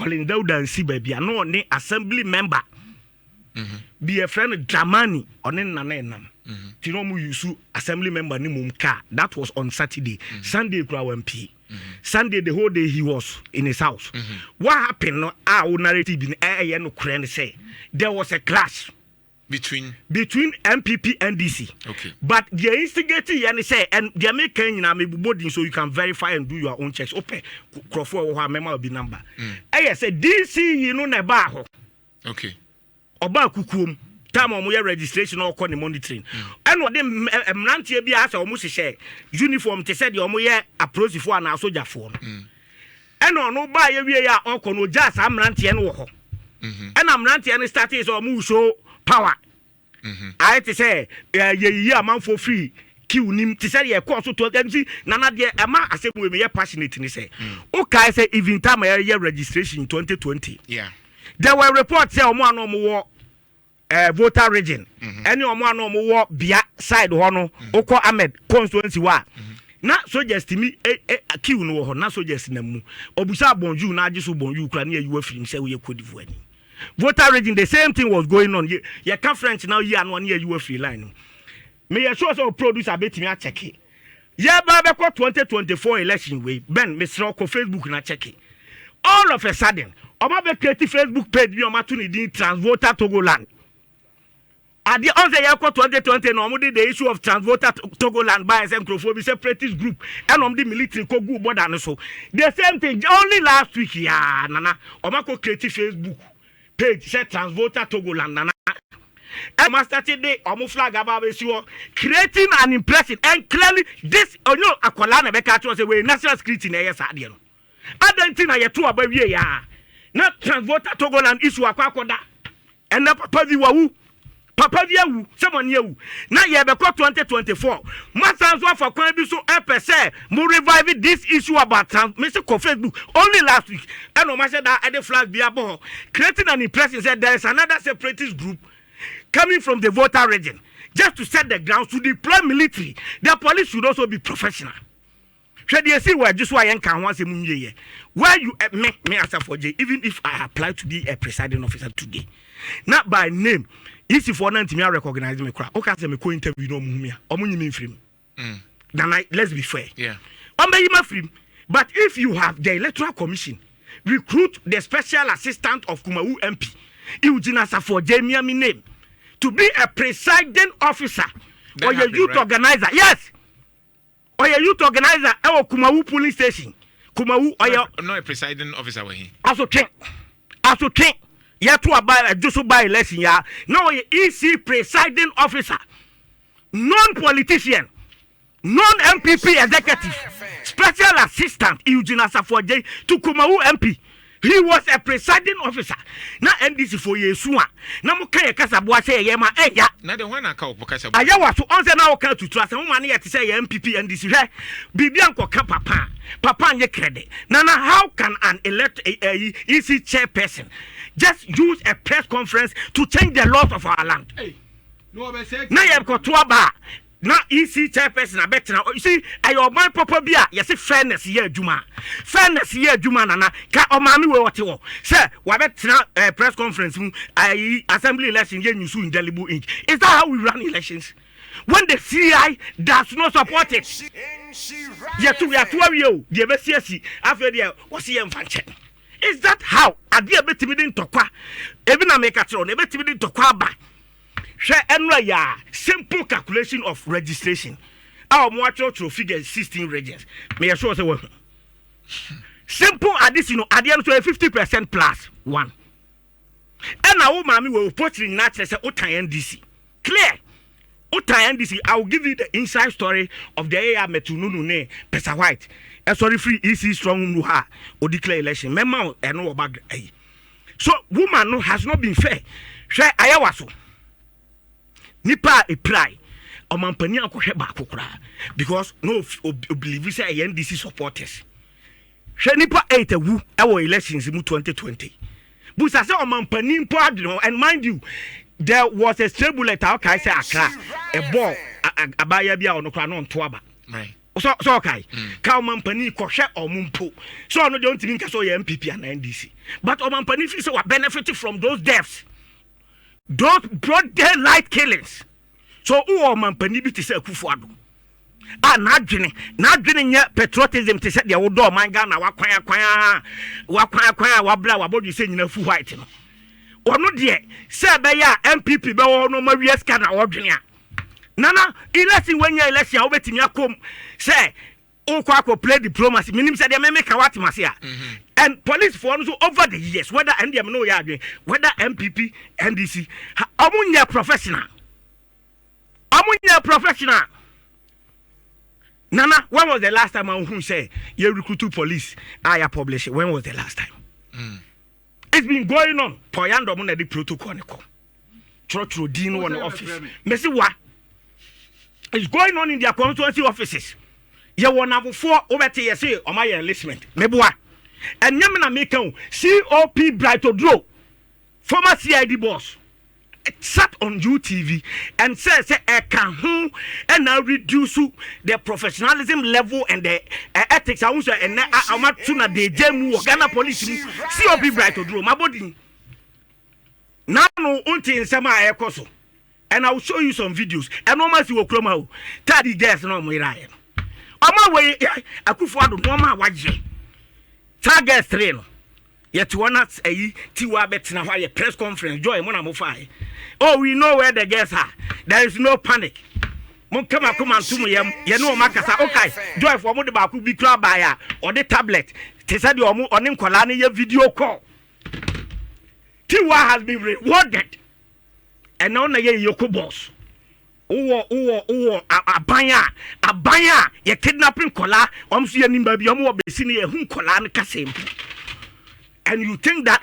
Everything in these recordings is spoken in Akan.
Colin Dauda and see baby no ne assembly member be a friend Dramani on Nanenam. Tinomu Yusu assembly member ni mumka. That was on Saturday. Sunday MP. Sunday the whole day he was in his house. What happened? No, our narrative in no say there was a clash between MPP and DC. Okay. But the instigating and say and the American boarding so you can verify and do your own checks. Okay, Crawford or memo be number. I said DC you know nebaho. Okay. Oba kukum. Time on your registration or con monitoring. And what them Mrantia be asked almost share uniform to say the omoye approach for an soldier phone. And on no buy a way or con just Amrantia no ho. And Amrantia started or move show power. I had to say, yeah, man for free. Kill him to say, yeah, course to MC. Nana, dear, Ama, I say, we may passionate in say. Okay, I say, even time area registration in 2020. Yeah. There were reports say, one or more. Voter region. Any one no more bia side hono Oko Ahmed constituency wa. Na suggest me kill no ho na suggest na mu. Obusa bonju na ajiso bonju kra na you afrim say we Cote Voter region the same thing was going on. Ye can French now ye and one year you free line. Me ye show so producer betimi a check it. Ye ba be 2024 election way. Ben me sro ko Facebook na check it. All of a sudden, oba be create Facebook page bi o ma to ni din Transvoter Togoland. At the onset year 2020, no the issue of Transvoter Togoland by some Crawford separatist group and the military go good border and so. The same thing only last week, yeah, Nana. Omako creative Facebook page said Transvoter Togoland, Nana. And master today, Omo flag about creating an impression and clearly this Akwalana Beka was away national security in a Sadian. I don't think I two about ya. Not Transvoter Togoland issue Akwakoda and the Papa Viwawu. Papa Viawu, someone you. Now you have a 2024. Masters for Kwambi so say more revive this issue about Mr. Facebook only last week. And no matter that at the flag be above creating an impression said there is another separatist group coming from the voter region just to set the grounds to deploy military. The police should also be professional. Should you see where just why I can once a year? Where you me Asafo Agyei, even if I apply to be a presiding officer today, not by name. If for now to recognize me, okay, say me co interview no mumia. Omunyimi film. Then let's be fair. Yeah. Omunyimi film. But if you have the Electoral Commission recruit the special assistant of Kumawu MP, Asafo Agyei me name to be a presiding officer or a youth organizer. Yes. Or a youth organizer or Kumawu police station. Kumawu or no a presiding officer where he. Also train. Yet to buy just by election ya. Now EC presiding officer, non-politician, non-MPP executive, special assistant Asafo Agyei to Kumawu MP. He was a presiding officer. Now NDC for Yesua. Now Mukaya Kasabwa say Yema Eya. Now the one I call Pokasa. I was to answer now to trust and money to say MPP NDC. Bibianco Papa. Papa and your credit. Nana, how can an EC chairperson just use a press conference to change the laws of our land? Hey, no, now you have got to bar. Now EC chairperson, I bet now. You see, I your my papa beer. You see fairness here, Juma. Fairness here, Juma. Nana, ka omami we what you sir. We bet now press conference. I assembly election. You so indelible ink. Is that how we run elections? When the CI does not support it, you are you. The BCSC after the what's the invention? Is that how? I dear bet me didn't talk. Even I make a throne. Never me didn't talk about. Simple calculation of registration. Our mutual to figure 16 regions. May I show us a word? Simple addition, addition to a 50% plus one. And our mommy will put in natural Otai NDC. Clear. Otai NDC, I will give you the inside story of the area Metununu ne Pesa White. A sorry free EC strong Nuha or declare election. Memang and no about. So woman no has not been fair. Share Ayawaso. Nipa apply omampani akohwe baako kra because no believe say NDC supporters hwe nipa 8 awu ewo elections mu 2020 busa say omampani mpo adno and mind you there was a stray bullet okay say akra a ball abaya bia ono kra no nto aba right so okay ka mampani kohwe omumpo so no don't think so your MPP and NDC but mampani feel say we benefit from those deaths, those broad daylight killings. So who mampani bi to say Akufo-Addo nadwene nya patriotism to say the wodo man Ghana wakwan wabla wabodi say nyina fu white no ono de say be ya MPP be wo no ma wies ka na wodwene a nana election when you election obetimi akom say ukwa play diplomacy minim say dem make what masia and police for also over the years whether NDM no ya whether MPP NDC amunya professional Nana, when was the last time I who say you recruit police? I publish it. When was the last time? It's been going on. Poyando muna di protocol niko. Trotro Dino on the office. Messi what? It's going on in their constituency offices. You want to have 4 over to say on my enlistment. Mebwa. And Yamina Mekon, COP Brighto Dro, former CID boss. Sat on UTV and says can and now reduce the professionalism level and the ethics. I also and I'm not tuna de Jemu Ghana police COP Brighto Dro my body. Now no unti in sama ekoso. And I'll show you some videos. And almost you will come out. 30 days no more Ryan. Ama way Akufo-Addo no ma waje. Target 3 no. Yet one at a Tiwa Betina why a press conference joy Mona Mofai. Oh, we know where the girls are. There is no panic. Come and to me, you know, Makasa. Okay, joy for Modi Baku be club buyer or the tablet. They said you are on him Kolani video call. Tiwa has been rewarded. And now na Yoko boss. Abaya, ye kidnapping kola, omsi nimba bi omo obesini ye hun kola ne kasem. And you think that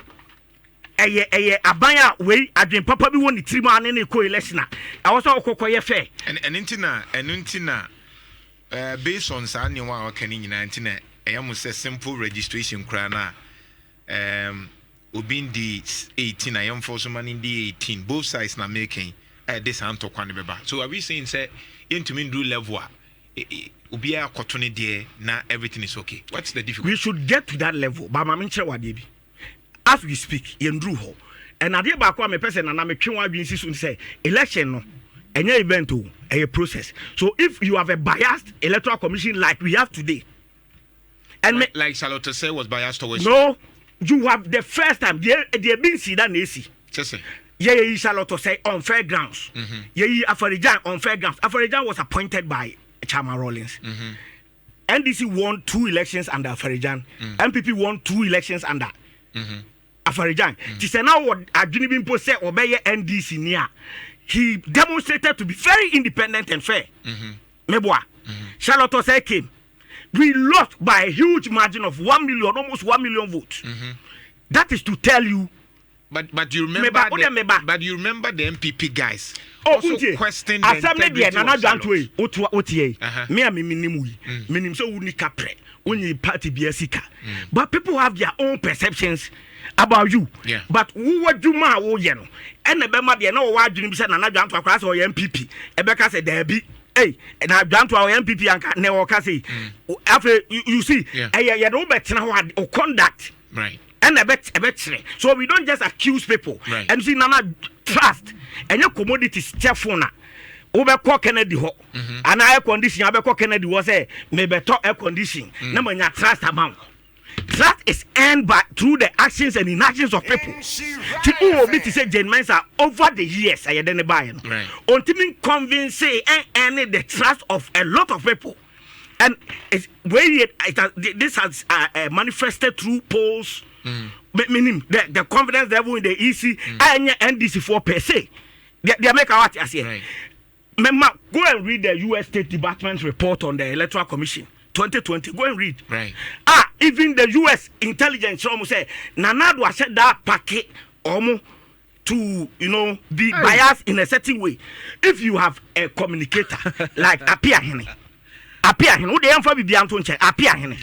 abaya way adwen papa bi woni tirima ne ko election a also okokoye fair and intina based on sa ne wa aka ni nyina intina eyam say simple registration kra na obi ndi 18 ayam for so man ndi 18 both sides na making this anto kwan beba. So are we saying say intumi do level obi akoto ne de na everything is okay? What's the difficulty? We should get to that level but mama nche wade bi as we speak yendru ho and ade ba kwa me person na me twen wa bi nsi so say election no enya event o a process. So if you have a biased electoral commission like we have today and like Charlotte say was biased towards no you have the first time they been see that AC just say yeah Charlotte say on fair grounds Afarijan on fair grounds. Afarijan was appointed by Chama Rawlings. NDC won 2 elections under Afarijan. MPP won 2 elections under Afarijan. Ti say now what adwini bi mpo say obeye NDC nia. He demonstrated to be very independent and fair. Meboa. Charlotte say came. We lost by a huge margin of 1 million, almost 1 million votes. That is to tell you. But you remember but you remember the MPP guys. Also question the integrity of me minim so uni kapre only party biasika. But people have their own perceptions about you. Yeah. But who would you ma wo ye no? And the bema de no wa dwunim say na dwanto akra say MPP. Ebeka say there be hey and I dwanto our MPP anka ne wo ka say after you see ye do betena ho conduct. Right. And a bet so we don't just accuse people. Right. And see nana trust and your commodities chefona over Kennedy ho and air condition abeko Kennedy was say maybe talk air condition number your trust amount. Trust is earned by through the actions and inactions of people. People will be to say Mensa over the years I didn't buy right. Until convince and the trust of a lot of people. And it's this has manifested through polls. Meaning the confidence level in the EC and NDC for per se. They make what I say. Right. Go and read the US State Department report on the Electoral Commission 2020. Go and read. Right. Even the US intelligence almost say Nanado has said that packet almost to be biased in a certain way. If you have a communicator like Apia Hene, who they am for be Antonche, Apia Hene.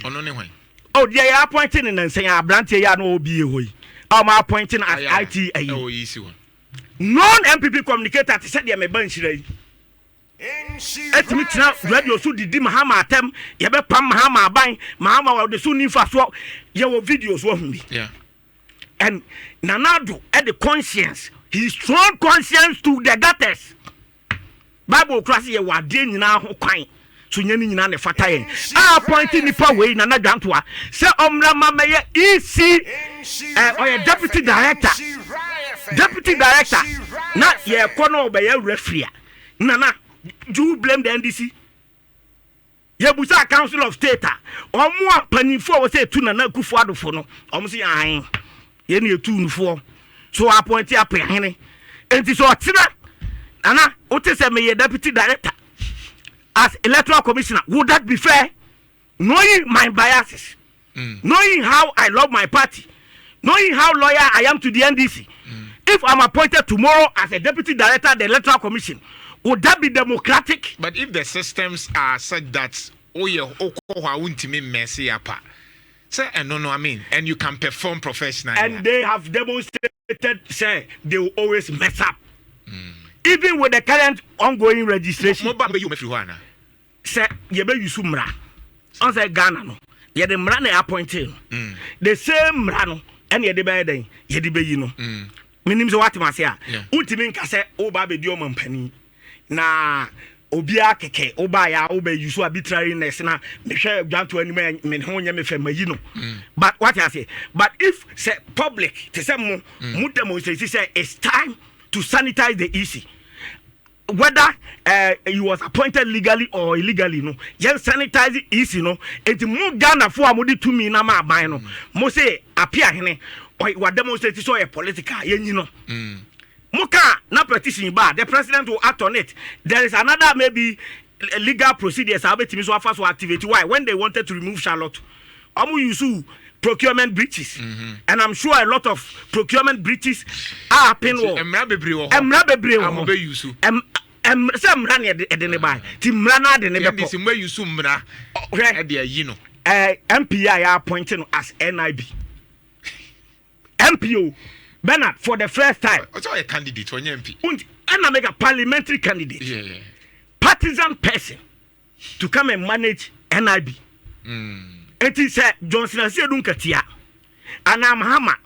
Oh, they are appointing and saying, "I brand here no be away." I'm appointing as IT. Oh, easy one. Non-MPP communicator said they may bench today. etimi tena radio so didi mahama atem ye be pam mahama aban mahama wa de so nifa so ye wo videos wo humi yeah. And Nanado had the conscience, his strong conscience to the gutters. Bible class ye wa de nyina ho kwan so nyani nyina ne fata yen appointing nipa we na nadwantoa se omra mamaye EC or deputy director na ye kono be ye referee na do you blame the NDC ye busa council of state omo apanifo wo say tu na Akufo Adofo no omo say an ye ne tu nfo so appoint apehene enti so otena Nana, what is a deputy director as electoral commissioner? Would that be fair? Knowing my biases, knowing how I love my party, knowing how loyal I am to the NDC, if I'm appointed tomorrow as a deputy director of the electoral commission, would that be democratic? But if the systems are such that messy apa, say no, I mean, and you can perform professionally, and they have demonstrated, say they will always mess up. Even with the current ongoing registration, say you be use mra. On say Ghana no, ye de mra na appointed. The same mra no, and ye de be den, ye de be yi no. Minim so what ma say a. Ultimi nka say o ba be di o mampani. Na obia keke o ba ya o be use arbitrariness na me hwe dwanto anim me ho nya me fe mayi no. But what I say, but if say public, to say mo demonstrate say it's time to sanitize the EC. Whether he was appointed legally or illegally, no, just sanitize the EC, no, and to move Ghana for a modi to me na ma buy no. Mo say appear hene or what demonstrate so a political, you know. Moka na petition ba, the president will act on it. There is another maybe legal procedures I bet me so fast to activate. Why? When they wanted to remove Charlotte, amu yusu procurement breaches, and I'm sure a lot of procurement breaches are happening. Some run at the nearby. Tim Rana, the neighbor, where you soon, MPI are appointed as NIB. MPO Bernard for the first time. What's a candidate for MP? And I make a parliamentary candidate, partisan person to come and manage NIB. It is Johnson and Sedunkatia. And I'm Hammer.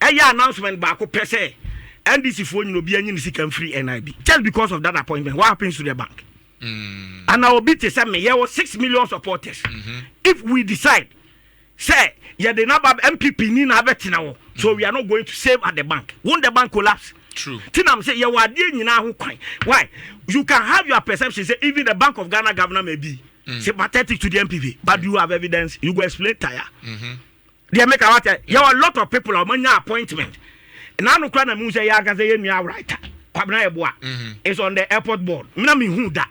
A announcement back per se. And this is for you be any free NIB. Just because of that appointment, what happens to the bank? And I will be to say, there were 6 million supporters. If we decide, say, yeah, the number of MPP Nina now, so we are not going to save at the bank. Won't the bank collapse? True. Tinam say, you are doing now. Why? You can have your perception, say, even the Bank of Ghana governor may be sympathetic to the MPP, but you have evidence, you go explain tire. They make a there are a lot of people on many appointment. Now no crana mu say ya can say you are right. Kwabna Eboa is on the airport board. Me me who that.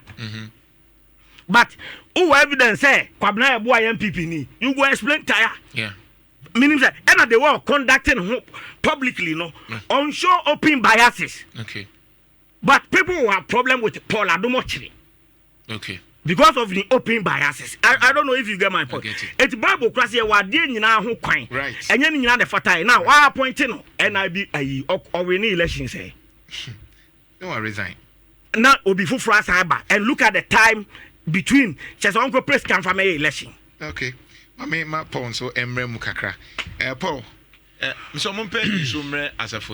But who evidence say Kwabna Eboa MPP ni, you go explain tire. Yeah. Meaning that and they were conducting publicly no on show open biases. Okay. But people who have problem with Paul Adomochiri. Okay. Because of the open biases. I don't know if you get my point. It's Bible class here were dear nyina ho kwan. Right. And yen nyina the fatai. Now why appointing no NIB or we need elections say. No, I resign. Now obi fufu asaba and look at the time between just uncle press can from election. Okay. My Paul so Emre Mukakra. Paul. So Mumpe so Asafo